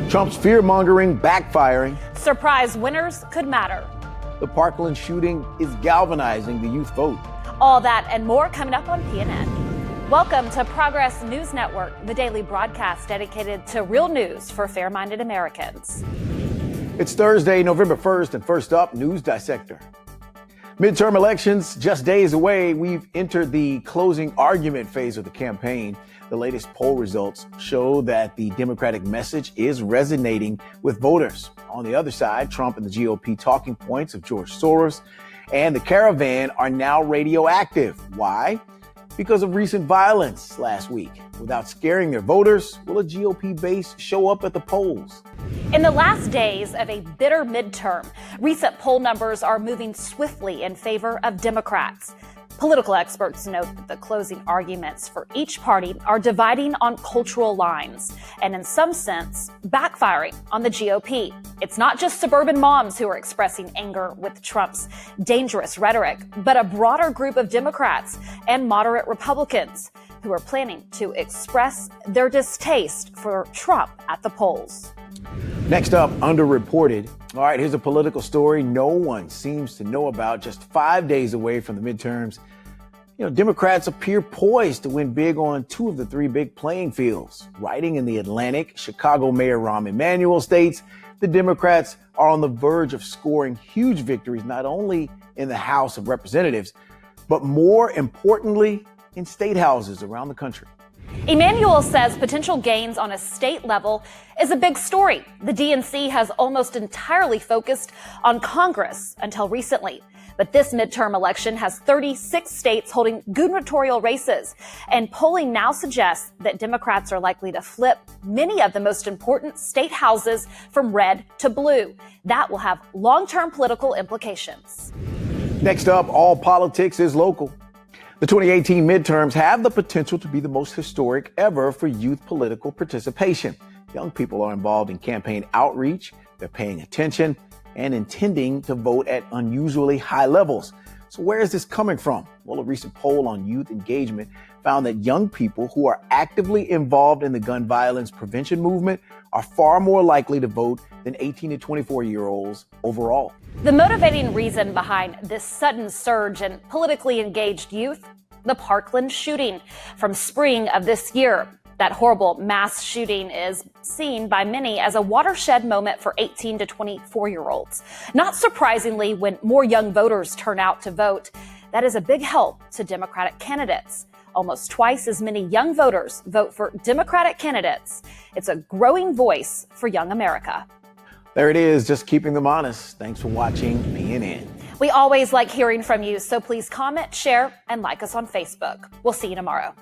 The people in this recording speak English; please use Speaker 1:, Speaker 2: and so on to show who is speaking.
Speaker 1: Trump's fear-mongering backfiring.
Speaker 2: Surprise winners could matter.
Speaker 1: The Parkland shooting is galvanizing the youth vote.
Speaker 2: All that and more coming up on PNN. Welcome to Progress News Network, the daily broadcast dedicated to real news for fair-minded Americans.
Speaker 1: It's Thursday, November 1st, and first up, News Dissector. Midterm elections just days away. We've entered the closing argument phase of the campaign. The latest poll results show that the Democratic message is resonating with voters. On the other side, Trump and the GOP talking points of George Soros and the caravan are now radioactive. Why? Because of recent violence last week. Without scaring their voters, will a GOP base show up at the polls?
Speaker 2: In the last days of a bitter midterm, recent poll numbers are moving swiftly in favor of Democrats. Political experts note that the closing arguments for each party are dividing on cultural lines and, in some sense, backfiring on the GOP. It's not just suburban moms who are expressing anger with Trump's dangerous rhetoric, but a broader group of Democrats and moderate Republicans who are planning to express their distaste for Trump at the polls.
Speaker 1: Next up, underreported. All right, here's a political story no one seems to know about. Just 5 days away from the midterms, Democrats appear poised to win big on two of the three big playing fields. Writing in The Atlantic, Chicago Mayor Rahm Emanuel states the Democrats are on the verge of scoring huge victories, not only in the House of Representatives, but more importantly, in state houses around the country.
Speaker 2: Emanuel says potential gains on a state level is a big story. The DNC has almost entirely focused on Congress until recently. But this midterm election has 36 states holding gubernatorial races, and polling now suggests that Democrats are likely to flip many of the most important state houses from red to blue. That will have long-term political implications.
Speaker 1: Next up, all politics is local. The 2018 midterms have the potential to be the most historic ever for youth political participation. Young people are involved in campaign outreach, they're paying attention, and intending to vote at unusually high levels. So where is this coming from? Well, a recent poll on youth engagement found that young people who are actively involved in the gun violence prevention movement are far more likely to vote than 18 to 24-year-olds overall.
Speaker 2: The motivating reason behind this sudden surge in politically engaged youth? The Parkland shooting from spring of this year. That horrible mass shooting is seen by many as a watershed moment for 18 to 24-year-olds. Not surprisingly, when more young voters turn out to vote, that is a big help to Democratic candidates. Almost twice as many young voters vote for Democratic candidates. It's a growing voice for young America.
Speaker 1: There it is, just keeping them honest. Thanks for watching PNN.
Speaker 2: We always like hearing from you, so please comment, share, and like us on Facebook. We'll see you tomorrow.